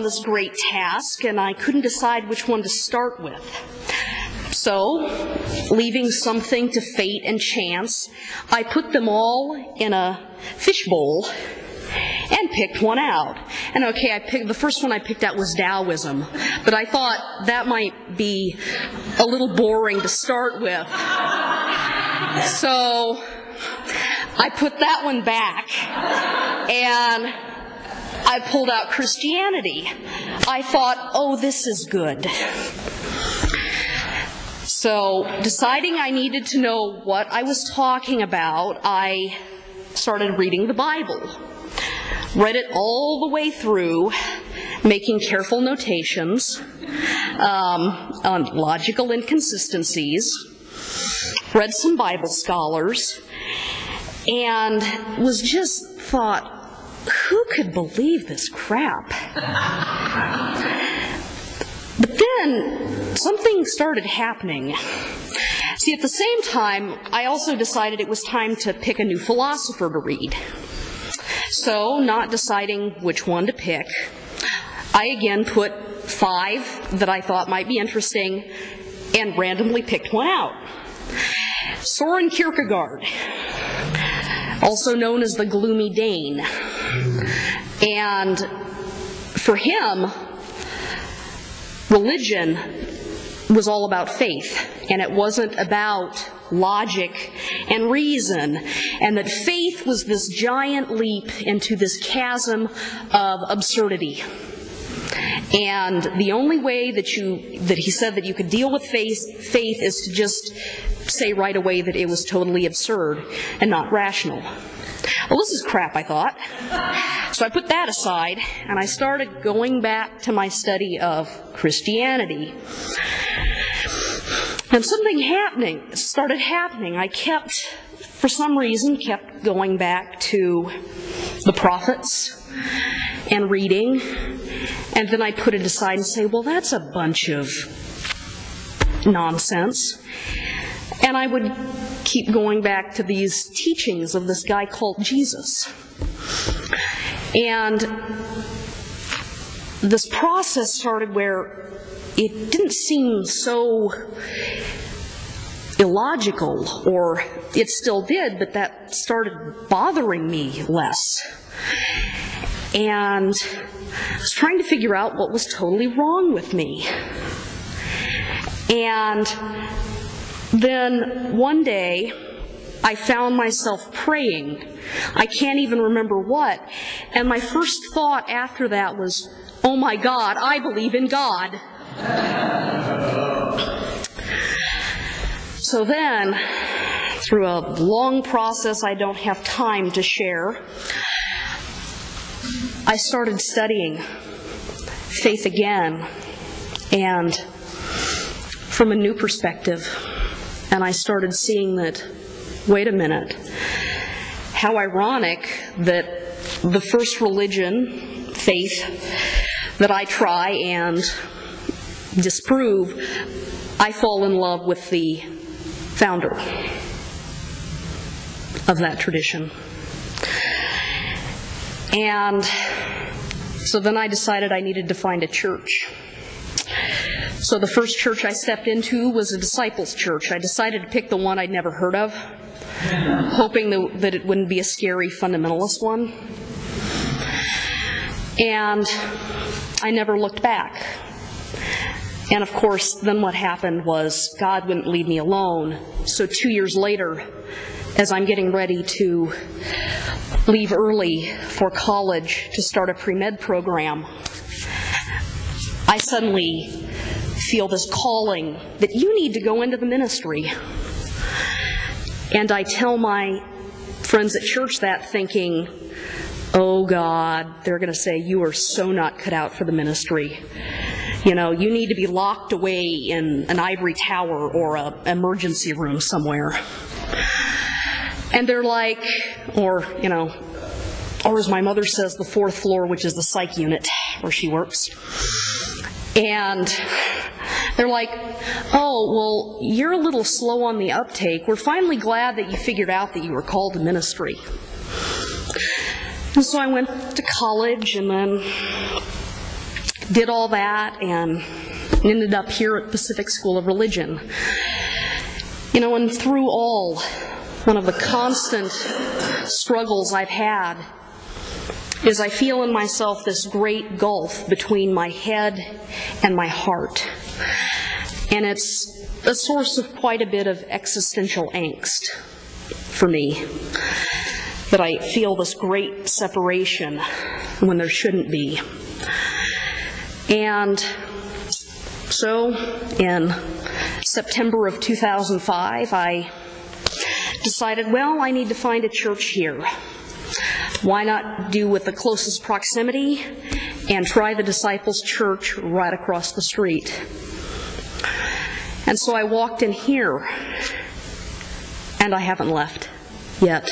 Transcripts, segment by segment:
this great task, and I couldn't decide which one to start with. So, leaving something to fate and chance, I put them all in a fishbowl and picked one out. And okay, the first one I picked out was Taoism, but I thought that might be a little boring to start with. So I put that one back, and I pulled out Christianity. I thought, oh, this is good. So, deciding I needed to know what I was talking about, I started reading the Bible. Read it all the way through, making careful notations on logical inconsistencies. Read some Bible scholars, and was just thought, who could believe this crap? But then something started happening. See, at the same time, I also decided it was time to pick a new philosopher to read. So, not deciding which one to pick, I again put 5 that I thought might be interesting and randomly picked one out. Soren Kierkegaard, also known as the Gloomy Dane. And for him, religion was all about faith, and it wasn't about logic and reason, and that faith was this giant leap into this chasm of absurdity. And the only way that he said that you could deal with faith is to just say right away that it was totally absurd and not rational. Well, this is crap, I thought. So I put that aside, and I started going back to my study of Christianity. And something started happening. I for some reason, kept going back to the prophets and reading. And then I put it aside and say, well, that's a bunch of nonsense. And I would keep going back to these teachings of this guy called Jesus. And this process started where it didn't seem so illogical, or it still did, but that started bothering me less. And I was trying to figure out what was totally wrong with me. And then one day, I found myself praying. I can't even remember what. And my first thought after that was, oh my God, I believe in God. So then, through a long process I don't have time to share, I started studying faith again, and from a new perspective. And I started seeing that, wait a minute, how ironic that the first religion, faith, that I try and disprove, I fall in love with the founder of that tradition. And so then I decided I needed to find a church. So the first church I stepped into was a disciples' church. I decided to pick the one I'd never heard of, hoping that it wouldn't be a scary fundamentalist one. And I never looked back. And of course, then what happened was God wouldn't leave me alone. So 2 years later, as I'm getting ready to leave early for college to start a pre-med program, I suddenly feel this calling that you need to go into the ministry. And I tell my friends at church that, thinking, oh God, they're going to say, you are so not cut out for the ministry. You know, you need to be locked away in an ivory tower or an emergency room somewhere. And they're like, or as my mother says, the 4th floor, which is the psych unit where she works. And they're like, oh, well, you're a little slow on the uptake. We're finally glad that you figured out that you were called to ministry. And so I went to college, and then did all that and ended up here at Pacific School of Religion. You know, and through all, one of the constant struggles I've had is I feel in myself this great gulf between my head and my heart. And it's a source of quite a bit of existential angst for me, that I feel this great separation when there shouldn't be. And so in September of 2005, I decided, well, I need to find a church here. Why not do with the closest proximity and try the Disciples Church right across the street? And so I walked in here, and I haven't left yet.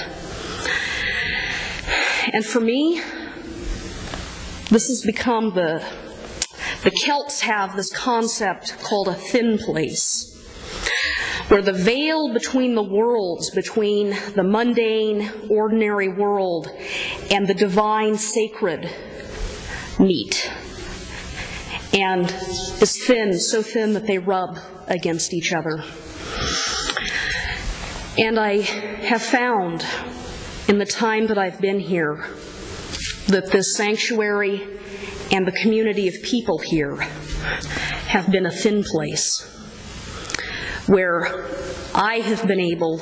And for me, this has become the Celts have this concept called a thin place, where the veil between the worlds, between the mundane, ordinary world and the divine, sacred, meet, and is thin, so thin that they rub against each other. And I have found in the time that I've been here that this sanctuary and the community of people here have been a thin place, where I have been able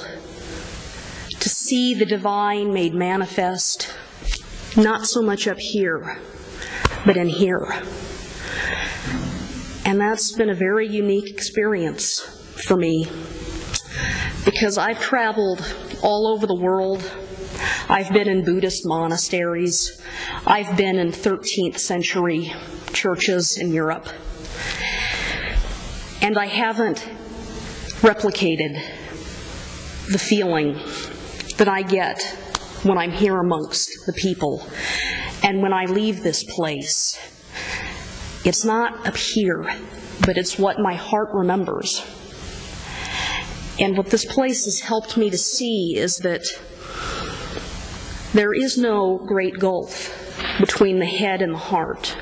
to see the divine made manifest, not so much up here, but in here. And that's been a very unique experience for me, because I've traveled all over the world. I've been in Buddhist monasteries. I've been in 13th century churches in Europe. And I haven't replicated the feeling that I get when I'm here amongst the people. And when I leave this place, it's not up here, but it's what my heart remembers. And what this place has helped me to see is that there is no great gulf between the head and the heart,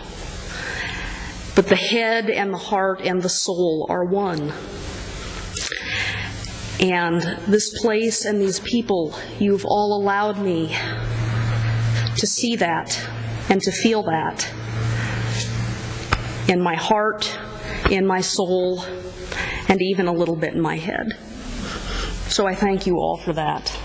but the head and the heart and the soul are one. And this place and these people, you've all allowed me to see that and to feel that in my heart, in my soul, and even a little bit in my head. So I thank you all for that.